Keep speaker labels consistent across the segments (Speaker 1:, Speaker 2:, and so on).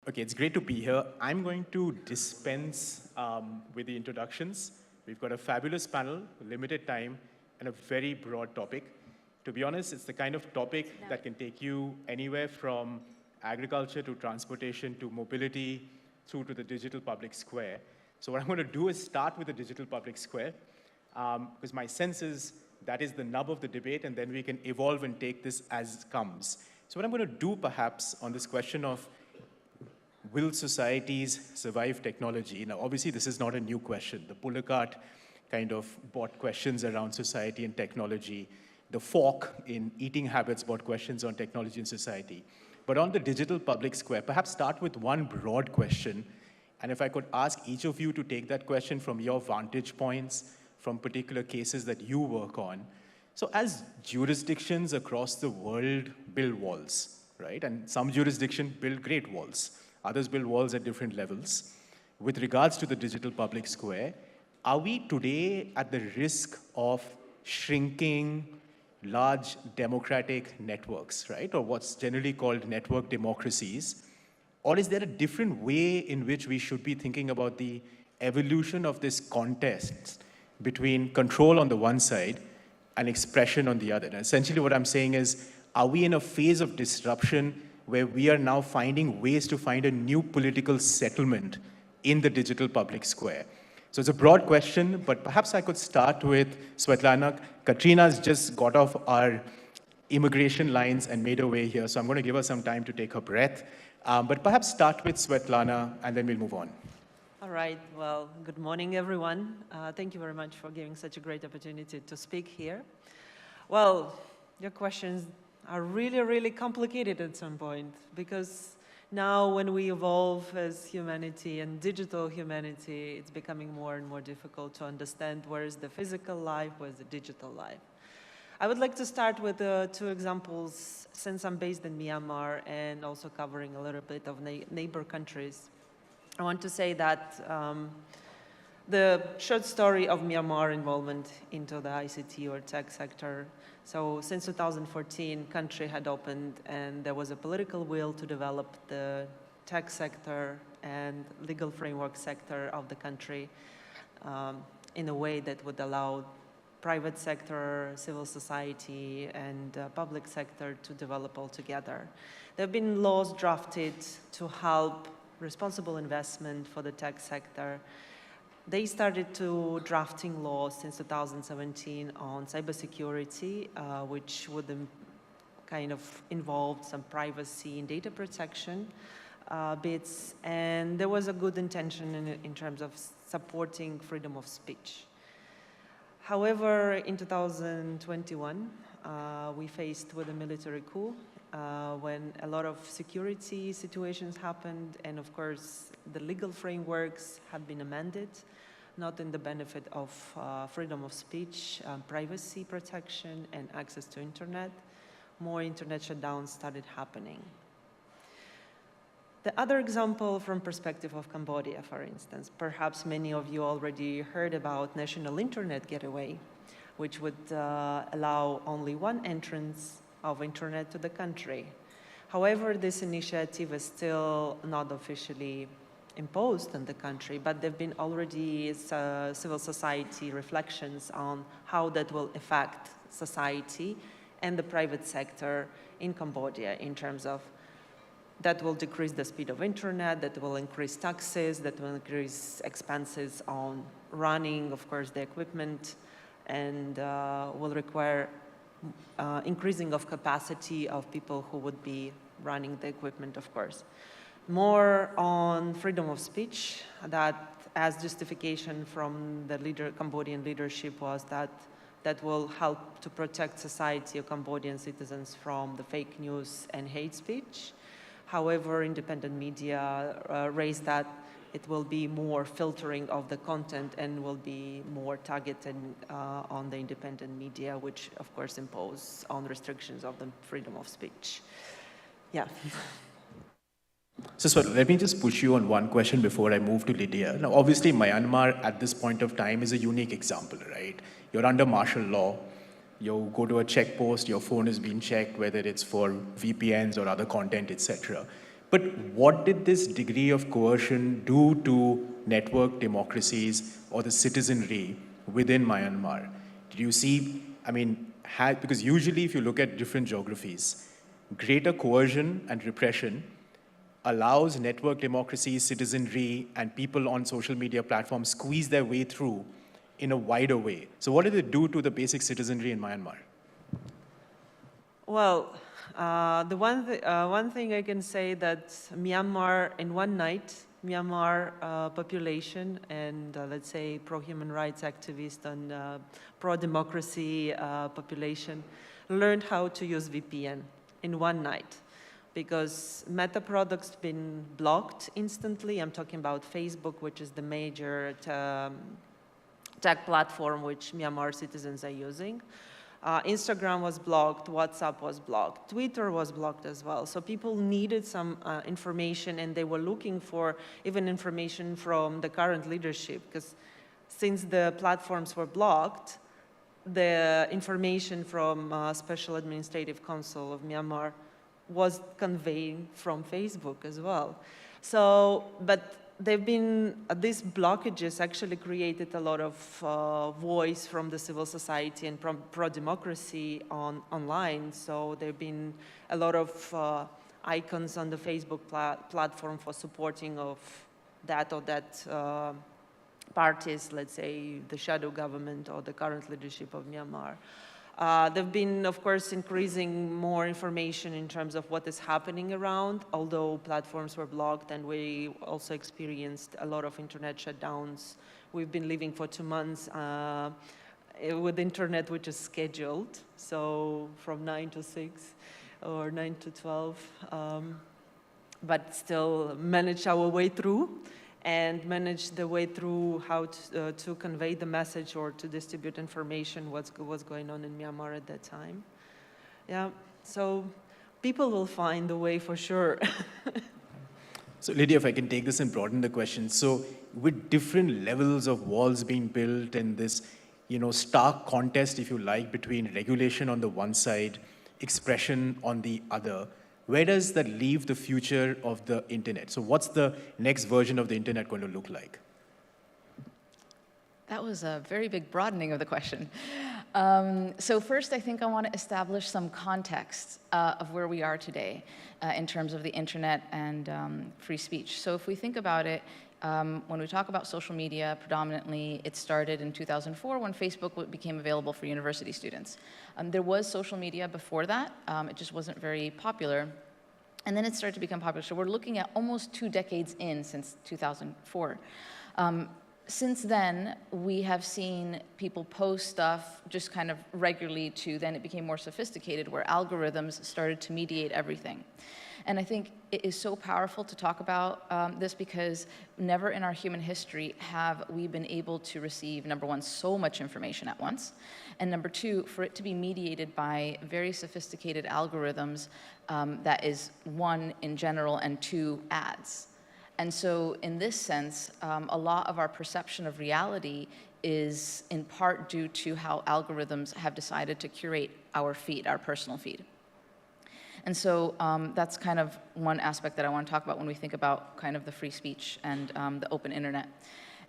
Speaker 1: Okay, it's great to be here. I'm going to dispense with the introductions. We've got a fabulous panel, limited time, and a very broad topic. To be honest, it's the kind of topic that can take you anywhere from agriculture to transportation to mobility through to the digital public square. So what I'm going to do is start with the digital public square, because my sense is that is the nub of the debate, and then we can evolve and take this as comes. So what I'm going to do perhaps on this question of will societies survive technology? Now, obviously, this is not a new question. The pull cart kind of brought questions around society and technology. The fork in eating habits brought questions on technology and society. But on the digital public square, perhaps start with one broad question. And if I could ask each of you to take that question from your vantage points, from particular cases that you work on. So as jurisdictions across the world build walls, right? And some jurisdictions build great walls. Others build walls at different levels. With regards to the digital public square, are we today at the risk of shrinking large democratic networks, right? Or what's generally called network democracies? Or is there a different way in which we should be thinking about the evolution of this contest between control on the one side and expression on the other? And essentially what I'm saying is, are we in a phase of disruption where we are now finding ways to find a new political settlement in the digital public square? So it's a broad question, but perhaps I could start with Svetlana. Katrina's just got off our immigration lines and made her way here, so I'm going to give her some time to take her breath. But perhaps start with Svetlana, and then we'll move on.
Speaker 2: All right. Well, good morning, everyone. Thank you very much for giving such a great opportunity to speak here. Well, your questions are really, really complicated at some point, because now when we evolve as humanity and digital humanity, it's becoming more and more difficult to understand where is the physical life, where is the digital life. I would like to start with two examples, since I'm based in Myanmar and also covering a little bit of neighbor countries. I want to say that the short story of Myanmar involvement into the ICT or tech sector. So since 2014, country had opened and there was a political will to develop the tech sector and legal framework sector of the country in a way that would allow private sector, civil society, and public sector to develop all together. There have been laws drafted to help responsible investment for the tech sector. They started to drafting laws since 2017 on cybersecurity, which would kind of involve some privacy and data protection bits. And there was a good intention in terms of supporting freedom of speech. However, in 2021, we faced with a military coup when a lot of security situations happened, and of course, the legal frameworks have been amended, not in the benefit of freedom of speech, privacy protection, and access to internet. More internet shutdowns started happening. The other example from perspective of Cambodia, for instance, perhaps many of you already heard about National Internet Gateway, which would allow only one entrance of internet to the country. However, this initiative is still not officially imposed on the country, but there have been already civil society reflections on how that will affect society and the private sector in Cambodia in terms of that will decrease the speed of internet, that will increase taxes, that will increase expenses on running, of course, the equipment, and will require increasing of capacity of people who would be running the equipment, of course. More on freedom of speech, that as justification from the Cambodian leadership was that will help to protect society of Cambodian citizens from the fake news and hate speech. However, independent media raised that it will be more filtering of the content and will be more targeted on the independent media, which of course impose on restrictions of the freedom of speech. Yeah.
Speaker 1: So let me just push you on one question before I move to Lydia. Now, obviously, Myanmar at this point of time is a unique example, right? You're under martial law. You go to a check post, your phone is being checked, whether it's for VPNs or other content, etc. But what did this degree of coercion do to network democracies or the citizenry within Myanmar? Did you see, I mean, because usually if you look at different geographies, greater coercion and repression allows network democracies, citizenry, and people on social media platforms squeeze their way through in a wider way. So what did it do to the basic citizenry in Myanmar?
Speaker 2: Well, the one thing I can say that Myanmar, in one night, Myanmar population and let's say pro-human rights activists and pro-democracy population learned how to use VPN in one night, because Meta products been blocked instantly. I'm talking about Facebook, which is the major tech platform which Myanmar citizens are using. Instagram was blocked, WhatsApp was blocked, Twitter was blocked as well. So people needed some information, and they were looking for even information from the current leadership, because since the platforms were blocked, the information from Special Administrative Council of Myanmar was conveyed from Facebook as well. So, but they've been, these blockages actually created a lot of voice from the civil society and pro-democracy online. So there have been a lot of icons on the Facebook platform for supporting of that or that parties, let's say the shadow government or the current leadership of Myanmar. They've been, of course, increasing more information in terms of what is happening around, although platforms were blocked, and we also experienced a lot of internet shutdowns. We've been living for 2 months with internet which is scheduled, so from 9 to 6 or 9 to 12, but still manage our way through and manage the way through how to convey the message or to distribute information, what's going on in Myanmar at that time. Yeah, so people will find a way for sure.
Speaker 1: So Lydia, if I can take this and broaden the question. So with different levels of walls being built and this, stark contest, if you like, between regulation on the one side, expression on the other, where does that leave the future of the internet? So what's the next version of the internet going to look like?
Speaker 3: That was a very big broadening of the question. So first, I think I want to establish some context of where we are today in terms of the internet and free speech. So if we think about it, when we talk about social media, predominantly it started in 2004 when Facebook became available for university students. There was social media before that, it just wasn't very popular. And then it started to become popular. So we're looking at almost 2 decades in since 2004. Since then, we have seen people post stuff just kind of regularly to then it became more sophisticated where algorithms started to mediate everything. And I think it is so powerful to talk about this because never in our human history have we been able to receive, number one, so much information at once, and number two, for it to be mediated by very sophisticated algorithms that is, one, in general, and two, ads. And so in this sense, a lot of our perception of reality is in part due to how algorithms have decided to curate our feed, our personal feed. And so that's kind of one aspect that I want to talk about when we think about kind of the free speech and the open internet.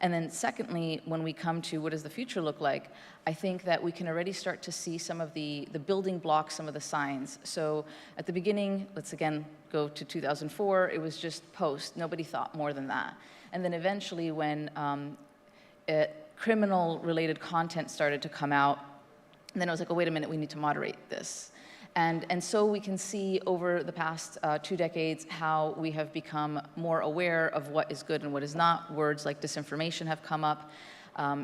Speaker 3: And then secondly, when we come to what does the future look like, I think that we can already start to see some of the building blocks, some of the signs. So at the beginning, let's again go to 2004, it was just post. Nobody thought more than that. And then eventually when criminal-related content started to come out, and then it was like, oh, wait a minute, we need to moderate this. And so we can see over the past 2 decades how we have become more aware of what is good and what is not. Words like disinformation have come up.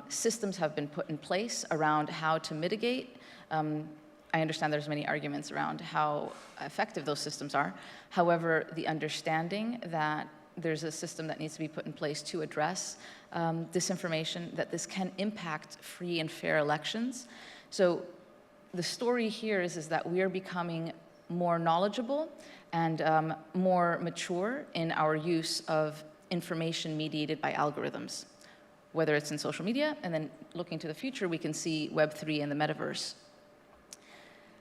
Speaker 3: Systems have been put in place around how to mitigate. I understand there's many arguments around how effective those systems are. However, the understanding that there's a system that needs to be put in place to address disinformation, that this can impact free and fair elections. So the story here is that we are becoming more knowledgeable and more mature in our use of information mediated by algorithms, whether it's in social media, and then looking to the future, we can see Web3 and the metaverse.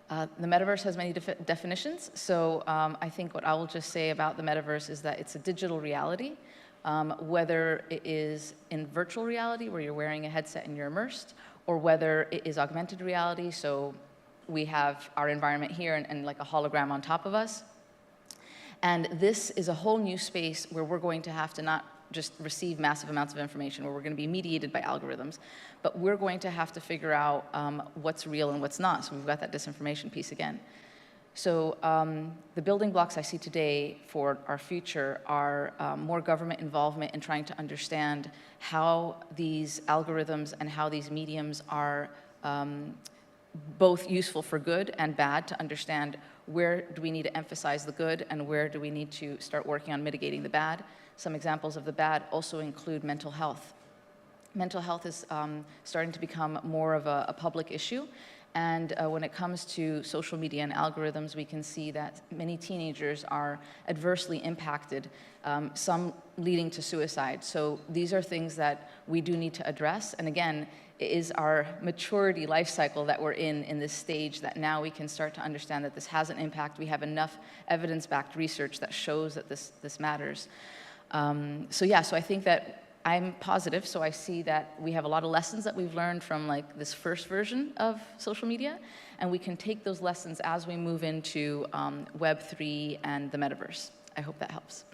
Speaker 3: The metaverse has many definitions, so I think what I will just say about the metaverse is that it's a digital reality, whether it is in virtual reality, where you're wearing a headset and you're immersed, or whether it is augmented reality, so we have our environment here and like a hologram on top of us. And this is a whole new space where we're going to have to not just receive massive amounts of information, where we're going to be mediated by algorithms, but we're going to have to figure out what's real and what's not. So we've got that disinformation piece again. So the building blocks I see today for our future are more government involvement in trying to understand how these algorithms and how these mediums are both useful for good and bad, to understand where do we need to emphasize the good and where do we need to start working on mitigating the bad. Some examples of the bad also include mental health. Mental health is starting to become more of a public issue. And when it comes to social media and algorithms, we can see that many teenagers are adversely impacted, some leading to suicide. So these are things that we do need to address. And again, it is our maturity life cycle that we're in this stage, that now we can start to understand that this has an impact. We have enough evidence-backed research that shows that this matters. So I think that I'm positive, so I see that we have a lot of lessons that we've learned from like this first version of social media, and we can take those lessons as we move into Web3 and the metaverse. I hope that helps.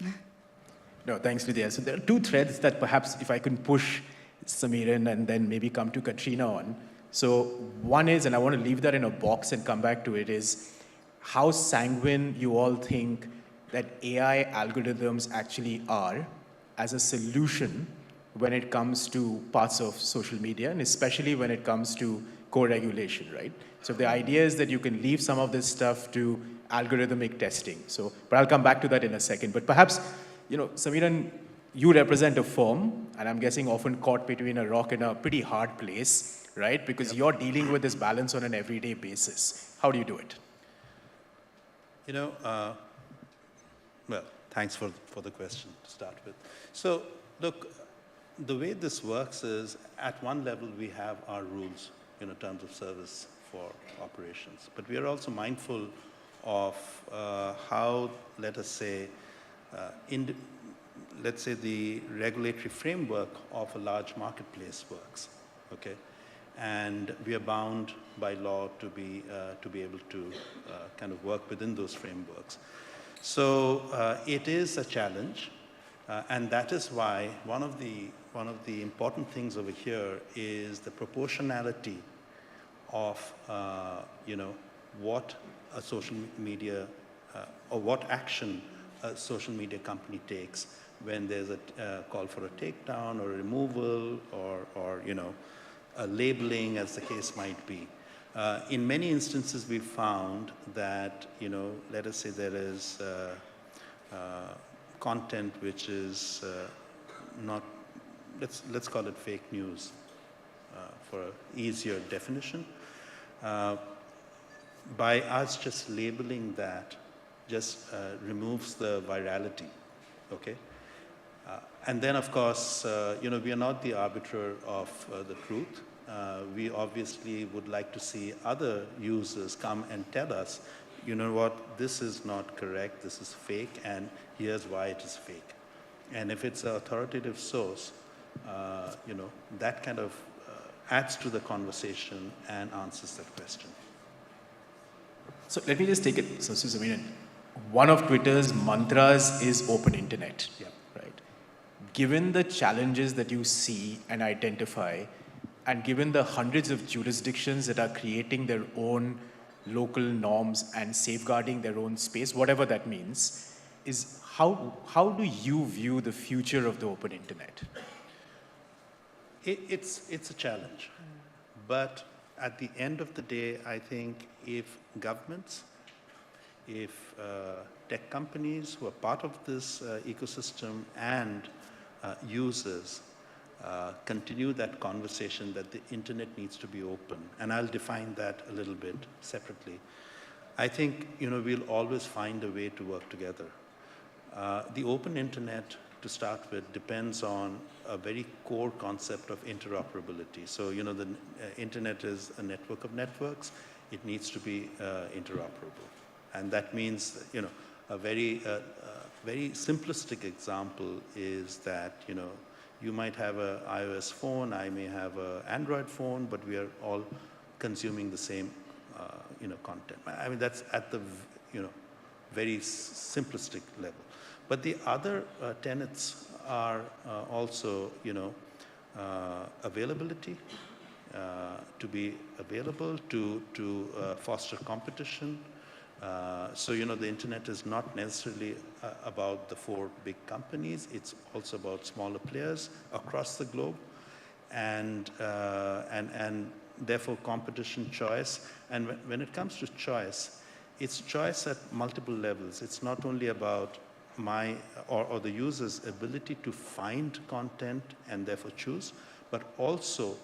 Speaker 1: No, thanks, Lydia. So there are two threads that perhaps if I can push Samiran and then maybe come to Katarina on. So one is, and I want to leave that in a box and come back to it, is how sanguine you all think that AI algorithms actually are as a solution when it comes to parts of social media, and especially when it comes to co-regulation, right? So the idea is that you can leave some of this stuff to algorithmic testing. So, but I'll come back to that in a second. But perhaps, Samiran, you represent a firm, and I'm guessing often caught between a rock and a pretty hard place, right? Because you're dealing with this balance on an everyday basis. How do you do it?
Speaker 4: Well, thanks for the question to start with. So, look, the way this works is, at one level, we have our rules, terms of service for operations. But we are also mindful of how, let us say, let's say the regulatory framework of a large marketplace works, okay? And we are bound by law to be able to kind of work within those frameworks. So it is a challenge, and that is why one of the important things over here is the proportionality of what a social media or what action a social media company takes when there's a call for a takedown or a removal or a labeling, as the case might be. In many instances, we found that, let us say there is content which is not, let's call it fake news for an easier definition. By us just labeling that just removes the virality, okay? And then, of course, we are not the arbiter of the truth. We obviously would like to see other users come and tell us, you know what, this is not correct, this is fake, and here's why it is fake. And if it's an authoritative source, that kind of adds to the conversation and answers that question.
Speaker 1: So let me just take it. So, Samiran, one of Twitter's mantras is open internet.
Speaker 4: Yeah.
Speaker 1: Right. Given the challenges that you see and identify, and given the hundreds of jurisdictions that are creating their own local norms and safeguarding their own space, whatever that means, is how do you view the future of the open internet?
Speaker 4: It's a challenge, but at the end of the day, I think if governments, if tech companies who are part of this ecosystem and users continue that conversation that the internet needs to be open, and I'll define that a little bit separately, I think we'll always find a way to work together. The open internet, to start with, depends on a very core concept of interoperability. So the internet is a network of networks, it needs to be interoperable. And that means, you know, a very simplistic example is that, you know, you might have an iOS phone, I may have an Android phone, but we are all consuming the same, you know, content. I mean, that's at the, you know, very simplistic level. But the other tenets are also, you know, availability, to be available, to foster competition. So, you know, the internet is not necessarily about the 4 big companies. It's also about smaller players across the globe, and therefore competition, choice. And when it comes to choice, it's choice at multiple levels. It's not only about my or the user's ability to find content and therefore choose, but also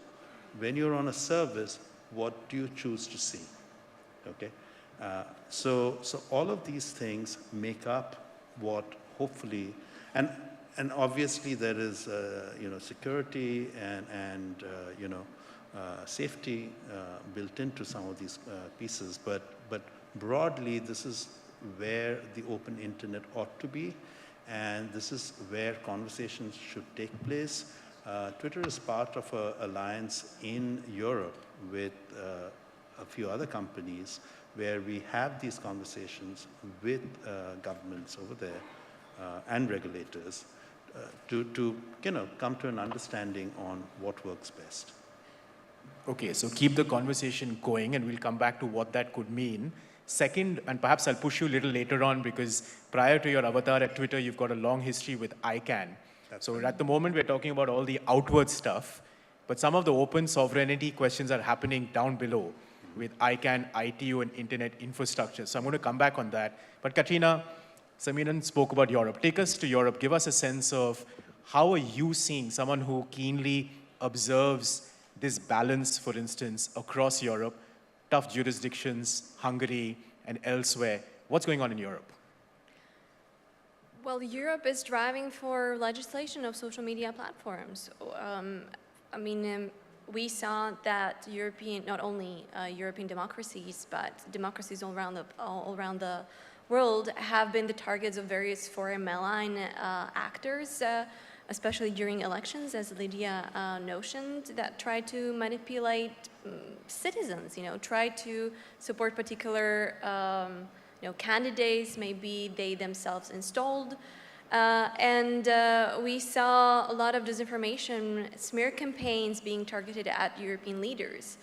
Speaker 4: when you're on a service, what do you choose to see? Okay. So all of these things make up what hopefully, and obviously there is you know, security and you know, safety built into some of these pieces, but broadly this is where the open internet ought to be, and this is where conversations should take place. Twitter is part of an alliance in Europe with a few other companies where we have these conversations with governments over there and regulators to you know, come to an understanding on what works best.
Speaker 1: Okay, so keep the conversation going, and we'll come back to what that could mean. Second, and perhaps I'll push you a little later on, because prior to your avatar at Twitter, you've got a long history with ICANN. So at the moment, we're talking about all the outward stuff, but some of the open sovereignty questions are happening down below with ICANN, ITU, and internet infrastructure. So I'm going to come back on that. But Katarina, Samiran spoke about Europe. Take us to Europe. Give us a sense of how are you seeing someone who keenly observes this balance, for instance, across Europe, tough jurisdictions, Hungary, and elsewhere. What's going on in Europe?
Speaker 5: Well, Europe is driving for legislation of social media platforms. I mean, we saw that not only European democracies, but democracies all around the world have been the targets of various foreign malign actors, especially during elections, as Lydia notioned, that try to manipulate citizens, you know, try to support particular you know, candidates, maybe they themselves installed. And we saw a lot of disinformation, smear campaigns being targeted at European leaders.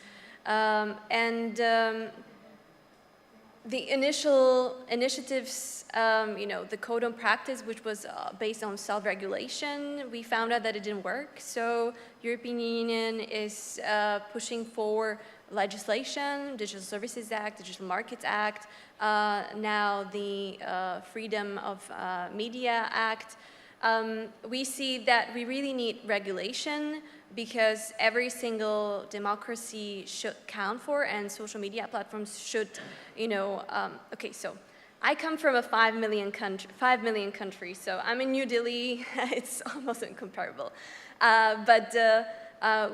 Speaker 5: The initial initiatives, you know, the code on practice, which was based on self-regulation, we found out that it didn't work. So European Union is pushing for legislation, Digital Services Act, Digital Markets Act, now the Freedom of Media Act. We see that we really need regulation, because every single democracy should count for, and social media platforms should, you know, okay, so I come from a 5 million country, so I'm in New Delhi, it's almost incomparable.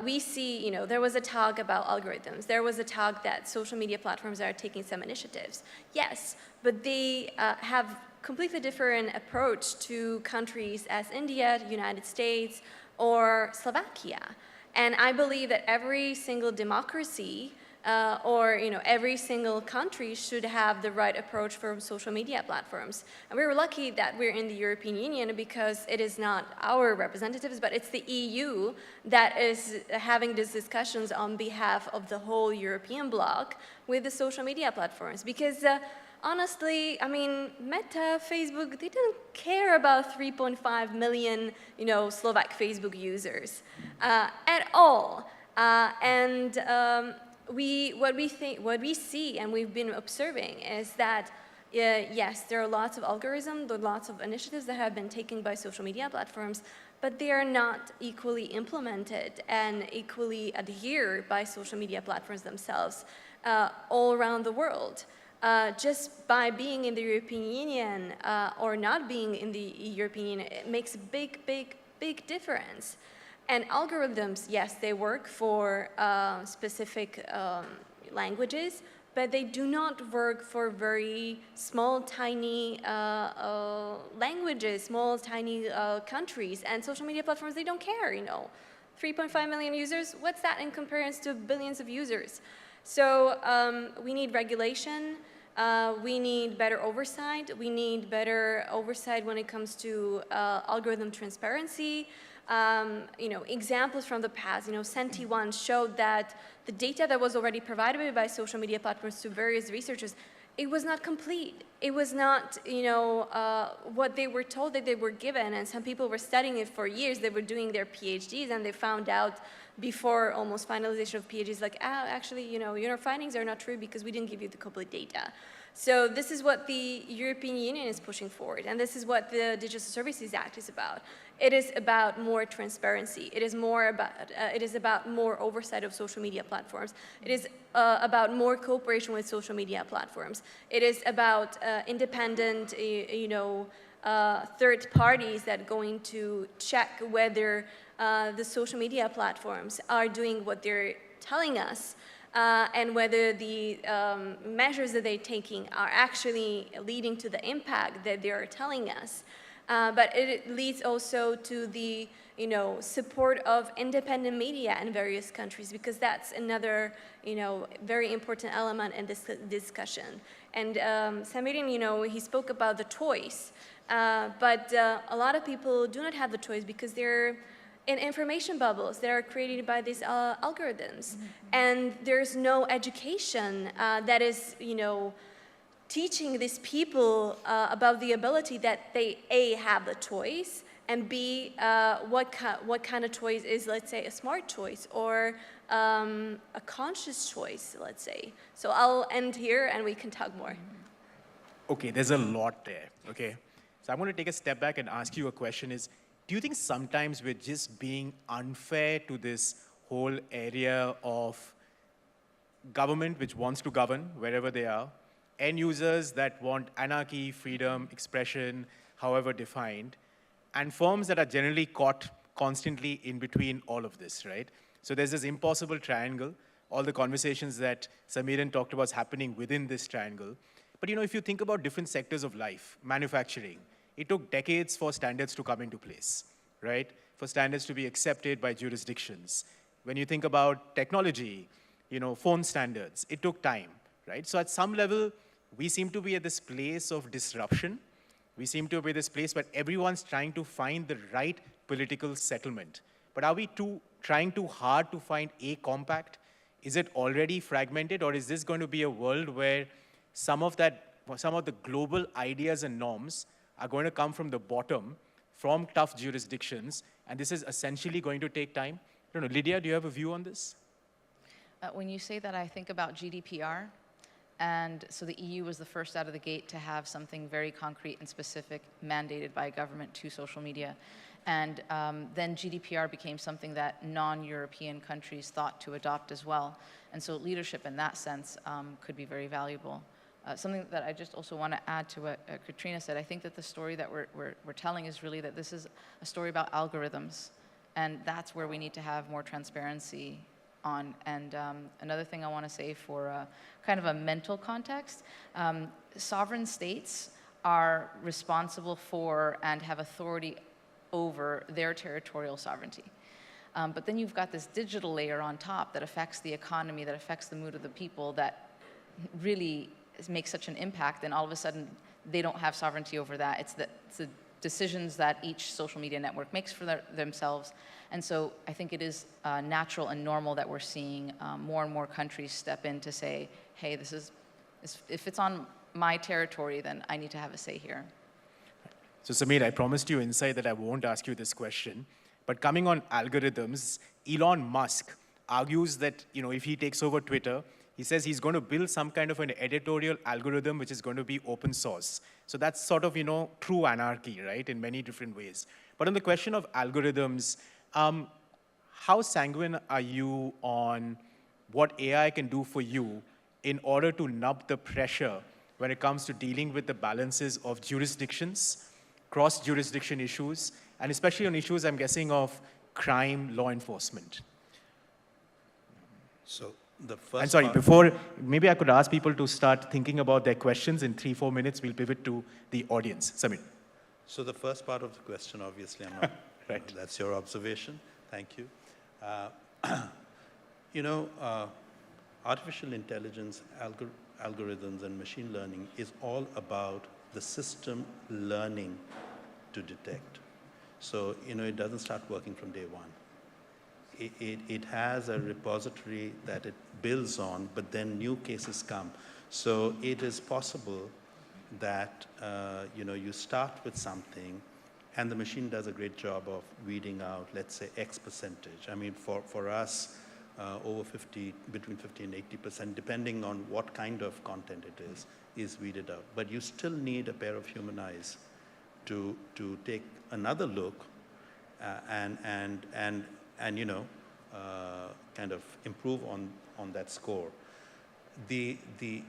Speaker 5: We see, you know, there was a talk about algorithms. There was a talk that social media platforms are taking some initiatives. Yes, but they have completely different approach to countries as India, United States, or Slovakia. And I believe that every single democracy or, you know, every single country should have the right approach for social media platforms. And we were lucky that we're in the European Union, because it is not our representatives, but it's the EU that is having these discussions on behalf of the whole European bloc with the social media platforms. Because honestly, I mean, Meta, Facebook, they don't care about 3.5 million, you know, Slovak Facebook users at all. What we see, and we've been observing, is that yes, there are lots of algorithms, there are lots of initiatives that have been taken by social media platforms, but they are not equally implemented and equally adhered by social media platforms themselves all around the world. Just by being in the European Union or not being in the European Union, it makes a big, big, big difference. And algorithms, yes, they work for specific languages, but they do not work for very small, tiny languages, small, tiny countries. And social media platforms, they don't care, 3.5 million users, what's that in comparison to billions of users? So we need regulation. We need better oversight. We need better oversight when it comes to algorithm transparency. Examples from the past, Senti1 showed that the data that was already provided by social media platforms to various researchers, it was not complete. It was not, what they were told that they were given, and some people were studying it for years. They were doing their PhDs, and they found out before almost finalization of PhDs, like, actually, your findings are not true because we didn't give you the complete data. So this is what the European Union is pushing forward, and this is what the Digital Services Act is about. It is about more transparency. It is about more oversight of social media platforms. It is about more cooperation with social media platforms. It is about independent, third parties that are going to check whether the social media platforms are doing what they're telling us, and whether the measures that they're taking are actually leading to the impact that they're telling us. But it leads also to the support of independent media in various countries, because that's another very important element in this discussion. And Samirin, he spoke about the choice, but a lot of people do not have the choice because they're in information bubbles that are created by these algorithms. And there's no education that is, teaching these people about the ability that they, A, have the choice, and B, what kind of choice is, let's say, a smart choice or a conscious choice, let's say. So I'll end here and we can talk more.
Speaker 1: Okay, there's a lot there, okay? So I'm going to take a step back and ask you a question is, do you think sometimes we're just being unfair to this whole area of government which wants to govern wherever they are, end users that want anarchy, freedom, expression, however defined, and firms that are generally caught constantly in between all of this, right? So there's this impossible triangle, all the conversations that Samiran talked about is happening within this triangle. But if you think about different sectors of life, manufacturing, it took decades for standards to come into place, right? For standards to be accepted by jurisdictions. When you think about technology, phone standards, it took time, right? So at some level, we seem to be at this place of disruption. We seem to be at this place where everyone's trying to find the right political settlement. But are we trying too hard to find a compact? Is it already fragmented, or is this going to be a world where some of the global ideas and norms are going to come from the bottom, from tough jurisdictions, and this is essentially going to take time? I don't know, Lydia, do you have a view on this?
Speaker 3: When you say that, I think about GDPR. And so the EU was the first out of the gate to have something very concrete and specific mandated by government to social media. And then GDPR became something that non-European countries thought to adopt as well. And so leadership in that sense could be very valuable. Something that I just also want to add to what Katarina said, I think that the story that we're telling is really that this is a story about algorithms. And that's where we need to have more transparency on. And another thing I want to say for kind of a mental context, sovereign states are responsible for and have authority over their territorial sovereignty. But then you've got this digital layer on top that affects the economy, that affects the mood of the people, that really makes such an impact, and all of a sudden they don't have sovereignty over that. It's the decisions that each social media network makes for themselves. And so I think it is natural and normal that we're seeing more and more countries step in to say, hey, if it's on my territory, then I need to have a say here.
Speaker 1: So Samir, I promised you inside that I won't ask you this question, but coming on algorithms, Elon Musk argues that if he takes over Twitter, he says he's going to build some kind of an editorial algorithm which is going to be open source. So that's sort of, true anarchy, right, in many different ways. But on the question of algorithms, how sanguine are you on what AI can do for you in order to nub the pressure when it comes to dealing with the balances of jurisdictions, cross-jurisdiction issues, and especially on issues, I'm guessing, of crime, law enforcement?
Speaker 4: So The first
Speaker 1: I'm sorry,
Speaker 4: part-
Speaker 1: before, maybe I could ask people to start thinking about their questions. In 3-4 minutes, we'll pivot to the audience. Samir.
Speaker 4: So the first part of the question, obviously, I'm not,
Speaker 1: Right.
Speaker 4: That's your observation. Thank you. You know, artificial intelligence, algorithms, and machine learning is all about the system learning to detect. So, you know, it doesn't start working from day one. It has a repository that it builds on, but then new cases come. So it is possible that, you know, you start with something and the machine does a great job of weeding out, let's say, X percentage. I mean, for us, over 50, between 50 and 80%, depending on what kind of content it is weeded out. But you still need a pair of human eyes to take another look and you know, kind of improve on that score. The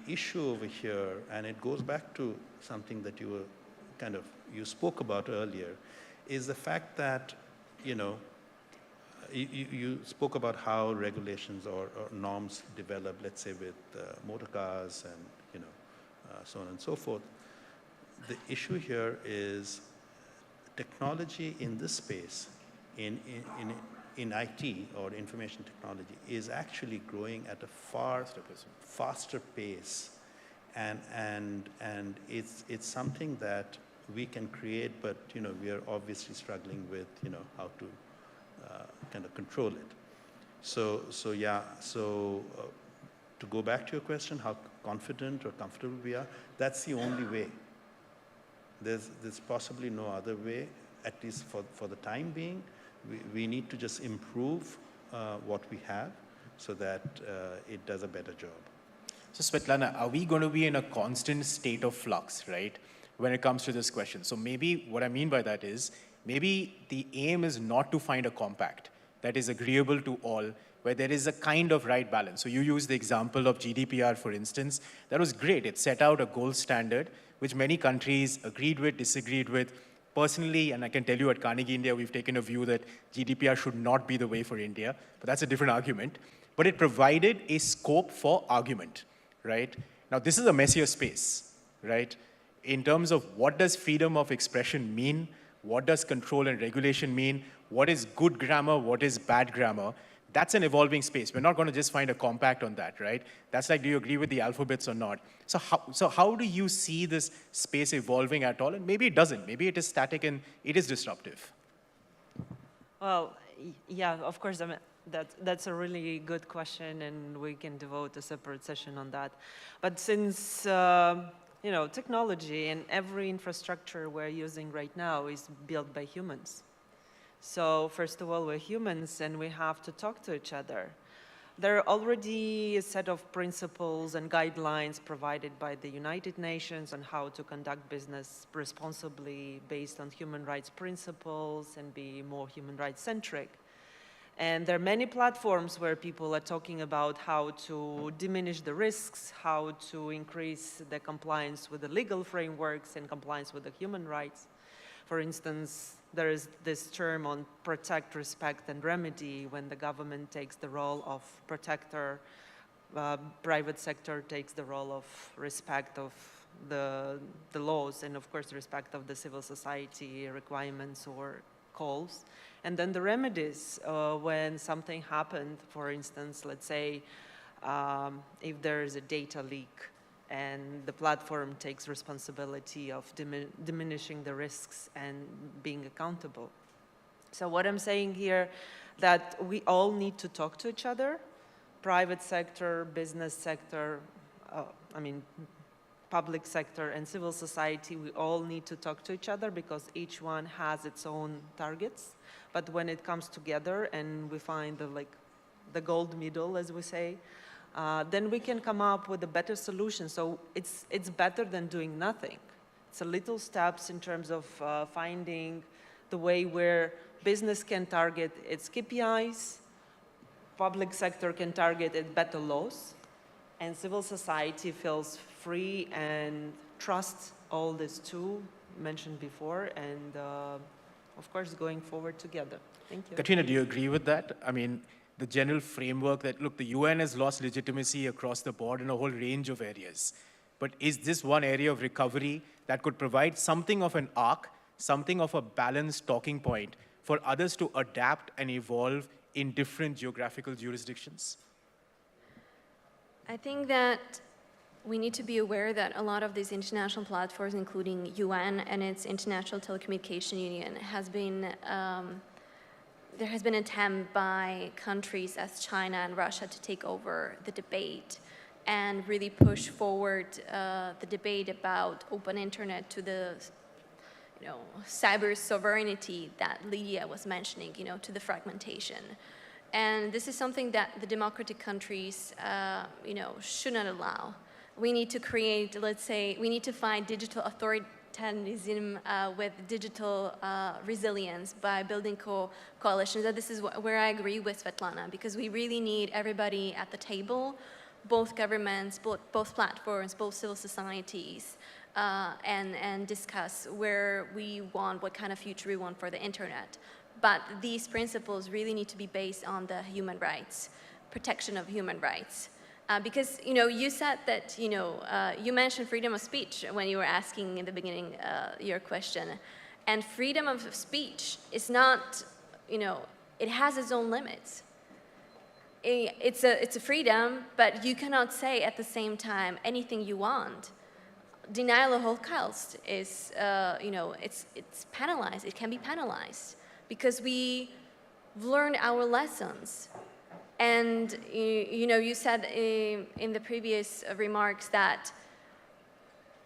Speaker 4: issue over here, and it goes back to something that you spoke about earlier, is the fact that, you know, you spoke about how regulations or norms develop, let's say with motor cars and, you know, so on and so forth. The issue here is technology in this space, in IT or information technology, is actually growing at a far faster pace, and it's something that we can create, but, you know, we are obviously struggling with, you know, how to kind of control it. So to go back to your question, how confident or comfortable we are, that's the only way. There's possibly no other way, at least for the time being. We need to just improve what we have so that it does a better job.
Speaker 1: So Svetlana, are we going to be in a constant state of flux, right, when it comes to this question? So maybe what I mean by that is, maybe the aim is not to find a compact that is agreeable to all, where there is a kind of right balance. So you use the example of GDPR, for instance. That was great. It set out a gold standard, which many countries agreed with, disagreed with. Personally, and I can tell you at Carnegie India, we've taken a view that GDPR should not be the way for India, but that's a different argument. But it provided a scope for argument, right? Now, this is a messier space, right? In terms of what does freedom of expression mean? What does control and regulation mean? What is good grammar? What is bad grammar? That's an evolving space. We're not going to just find a compact on that, right? That's like, do you agree with the alphabets or not? So how do you see this space evolving at all? And maybe it doesn't. Maybe it is static and it is disruptive.
Speaker 2: Well, yeah, of course, I mean, that's a really good question, and we can devote a separate session on that. But since, you know, technology and every infrastructure we're using right now is built by humans. So first of all, we're humans and we have to talk to each other. There are already a set of principles and guidelines provided by the United Nations on how to conduct business responsibly based on human rights principles and be more human rights centric. And there are many platforms where people are talking about how to diminish the risks, how to increase the compliance with the legal frameworks and compliance with the human rights. For instance, there is this term on protect, respect, and remedy when the government takes the role of protector, private sector takes the role of respect of the laws, and of course respect of the civil society requirements or calls. And then the remedies, when something happened, for instance, let's say if there is a data leak, and the platform takes responsibility of diminishing the risks and being accountable. So what I'm saying here, that we all need to talk to each other, private sector, business sector, public sector and civil society, we all need to talk to each other because each one has its own targets. But when it comes together and we find the gold middle, as we say, then we can come up with a better solution. So it's better than doing nothing. It's a little steps in terms of finding the way where business can target its KPIs, public sector can target its better laws, and civil society feels free and trusts all these two mentioned before, and of course going forward together. Thank you.
Speaker 1: Katarina, do you agree with that? I mean, the general framework that, look, the UN has lost legitimacy across the board in a whole range of areas. But is this one area of recovery that could provide something of an arc, something of a balanced talking point for others to adapt and evolve in different geographical jurisdictions?
Speaker 5: I think that we need to be aware that a lot of these international platforms, including UN and its International Telecommunication Union, there has been an attempt by countries as China and Russia to take over the debate and really push forward the debate about open internet to the cyber sovereignty that Lydia was mentioning, to the fragmentation. And this is something that the democratic countries, should not allow. We need to create, we need to find digital authoritarianism with digital resilience by building coalitions. And this is where I agree with Svetlana, because we really need everybody at the table, both governments, both platforms, both civil societies, and discuss where we want, what kind of future we want for the internet. But these principles really need to be based on the human rights, protection of human rights. Because, you said that, you mentioned freedom of speech when you were asking in the beginning your question. And freedom of speech is not, it has its own limits. It's a freedom, but you cannot say at the same time anything you want. Denial of Holocaust is, it's penalized. It can be penalized because we've learned our lessons. And, you said in the previous remarks that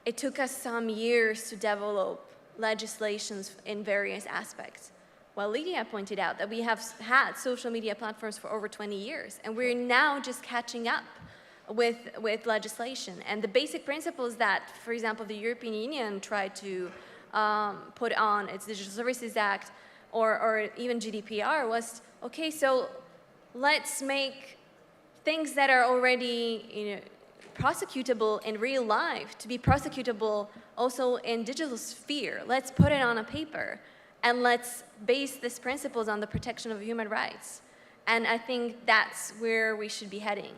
Speaker 5: it took us some years to develop legislations in various aspects. Well, Lydia pointed out that we have had social media platforms for over 20 years, and we're now just catching up with legislation. And the basic principles that, for example, the European Union tried to put on its Digital Services Act or even GDPR was, okay, so let's make things that are already prosecutable in real life to be prosecutable also in digital sphere. Let's put it on a paper and let's base these principles on the protection of human rights. And I think that's where we should be heading.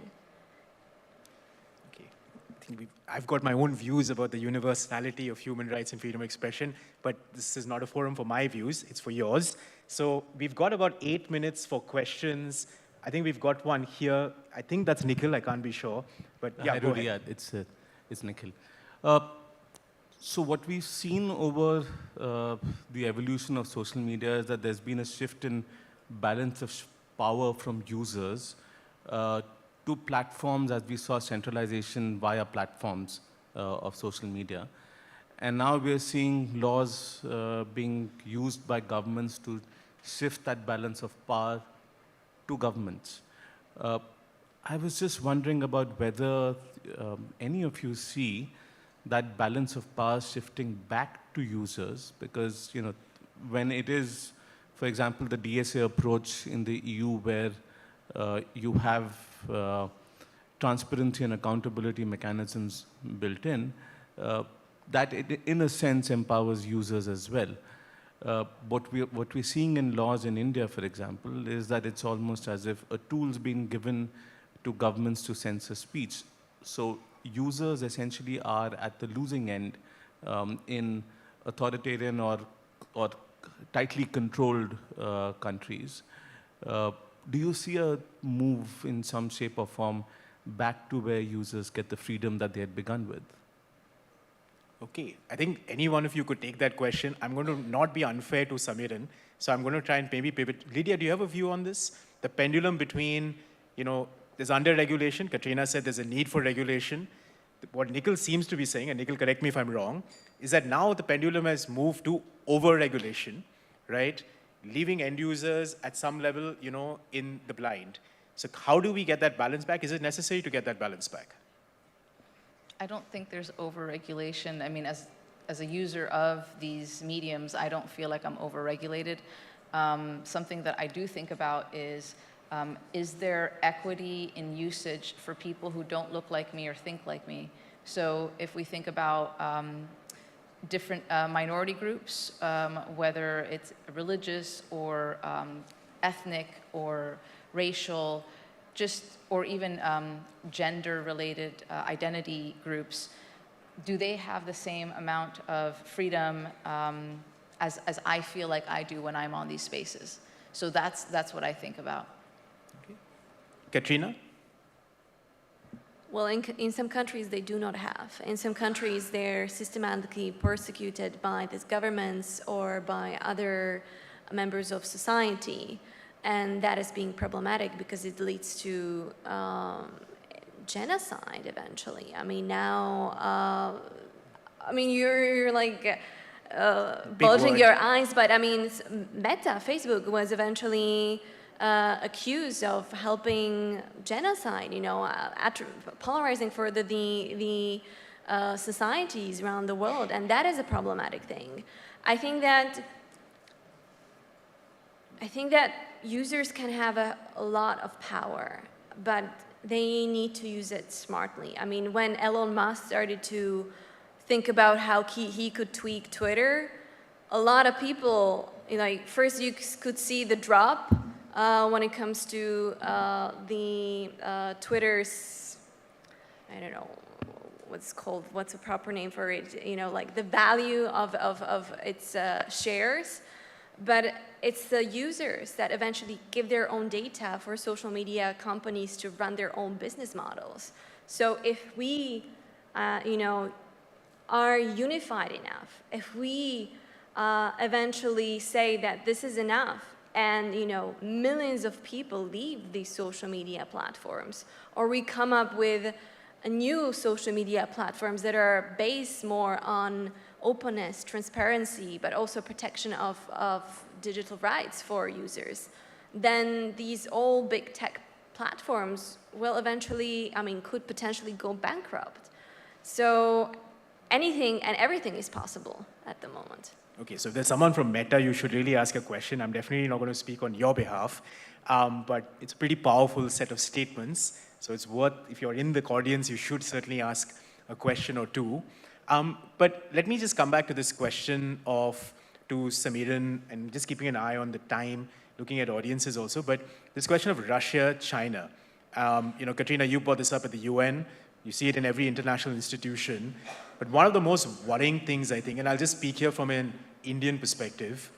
Speaker 1: Okay. I think I've got my own views about the universality of human rights and freedom of expression, but this is not a forum for my views, it's for yours. So we've got about 8 minutes for questions. I think we've got one here. I think that's Nikhil, I can't be sure. But yeah, go ahead.
Speaker 6: Yeah, it's Nikhil. So what we've seen over the evolution of social media is that there's been a shift in balance of power from users to platforms, as we saw centralization via platforms of social media. And now we're seeing laws being used by governments to shift that balance of power to governments. I was just wondering about whether any of you see that balance of power shifting back to users, because when it is, for example, the DSA approach in the EU, where you have transparency and accountability mechanisms built in, that it, in a sense, empowers users as well. What we're seeing in laws in India, for example, is that it's almost as if a tool's been given to governments to censor speech. So users essentially are at the losing end in authoritarian or tightly controlled countries. Do you see a move in some shape or form back to where users get the freedom that they had begun with?
Speaker 1: Okay, I think any one of you could take that question. I'm going to not be unfair to Samiran, so I'm going to try and maybe pivot. Lydia, do you have a view on this? The pendulum between, there's under-regulation. Katarina said there's a need for regulation. What Nikhil seems to be saying, and Nikhil, correct me if I'm wrong, is that now the pendulum has moved to over-regulation, right? Leaving end users at some level, in the blind. So how do we get that balance back? Is it necessary to get that balance back?
Speaker 3: I don't think there's over-regulation. I mean, as a user of these mediums, I don't feel like I'm over-regulated. Something that I do think about is there equity in usage for people who don't look like me or think like me? So if we think about different minority groups, whether it's religious or ethnic or racial, or even gender-related identity groups, do they have the same amount of freedom as I feel like I do when I'm on these spaces? So that's what I think about.
Speaker 1: Okay. Katarina?
Speaker 5: Well, in some countries, they do not have. In some countries, they're systematically persecuted by these governments or by other members of society. And that is being problematic because it leads to genocide eventually. I mean, now, you're like bulging your eyes, but I mean, Meta, Facebook, was eventually accused of helping genocide, polarizing further the societies around the world, and that is a problematic thing. I think that users can have a lot of power, but they need to use it smartly. I mean, when Elon Musk started to think about how he could tweak Twitter, a lot of people, first you could see the drop when it comes to the Twitter's, I don't know what's the proper name for it, like the value of its shares. But it's the users that eventually give their own data for social media companies to run their own business models. So if we, are unified enough, if we eventually say that this is enough, and millions of people leave these social media platforms, or we come up with new social media platforms that are based more on openness, transparency, but also protection of digital rights for users, then these all big tech platforms will eventually, could potentially go bankrupt. So anything and everything is possible at the moment.
Speaker 1: Okay, so if there's someone from Meta, you should really ask a question. I'm definitely not going to speak on your behalf, but it's a pretty powerful set of statements. So it's worth, if you're in the audience, you should certainly ask a question or two. But let me just come back to this question to Samiran, and just keeping an eye on the time, looking at audiences also, but this question of Russia, China. Katarina, you brought this up at the UN. You see it in every international institution. But one of the most worrying things, I think, and I'll just speak here from an Indian perspective,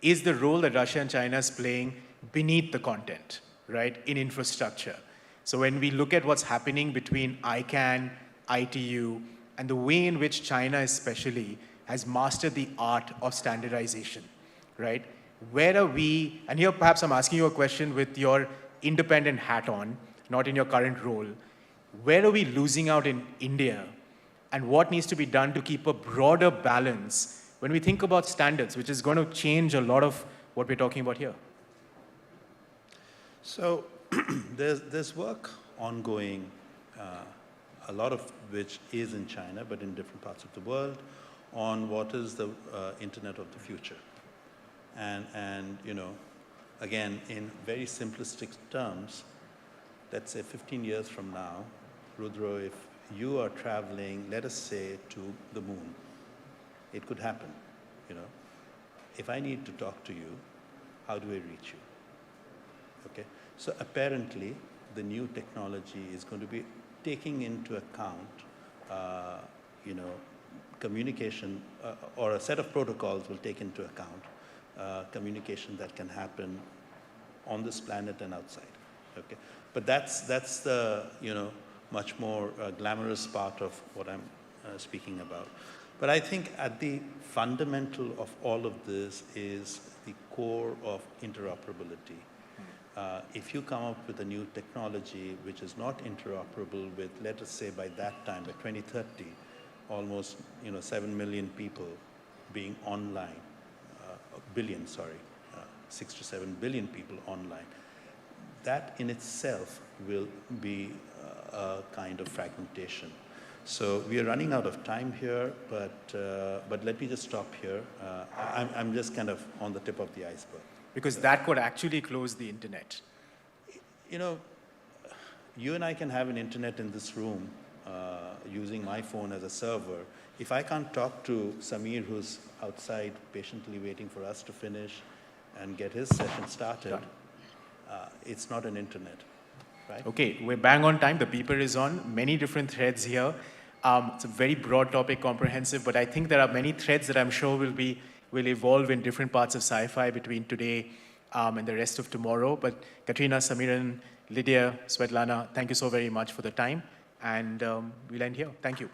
Speaker 1: is the role that Russia and China is playing beneath the content, right, in infrastructure. So when we look at what's happening between ICANN, ITU, and the way in which China especially has mastered the art of standardization, right? Where are we, and here perhaps I'm asking you a question with your independent hat on, not in your current role. Where are we losing out in India, and what needs to be done to keep a broader balance when we think about standards, which is going to change a lot of what we're talking about here?
Speaker 4: So there's work ongoing, a lot of which is in China, but in different parts of the world, on what is the internet of the future. And again, in very simplistic terms, let's say 15 years from now, Rudra, if you are traveling, let us say, to the moon, it could happen, If I need to talk to you, how do I reach you? Okay, so apparently the new technology is going to be taking into account, communication, or a set of protocols will take into account communication that can happen on this planet and outside. Okay, but that's the much more glamorous part of what I'm speaking about. But I think at the fundamental of all of this is the core of interoperability. If you come up with a new technology which is not interoperable with, let us say by that time, by 2030, almost 7 million people being online, 6 to 7 billion people online, that in itself will be a kind of fragmentation. So we are running out of time here, but let me just stop here. I'm just kind of on the tip of the iceberg.
Speaker 1: Because that could actually close the internet.
Speaker 4: You and I can have an internet in this room using my phone as a server. If I can't talk to Samir, who's outside patiently waiting for us to finish and get his session started, it's not an internet, right?
Speaker 1: Okay, we're bang on time. The beeper is on. Many different threads here. It's a very broad topic, comprehensive, but I think there are many threads that I'm sure will evolve in different parts of sci-fi between today and the rest of tomorrow. But Katarina, Samiran, Lydia, Svetlana, thank you so very much for the time, and we'll end here. Thank you.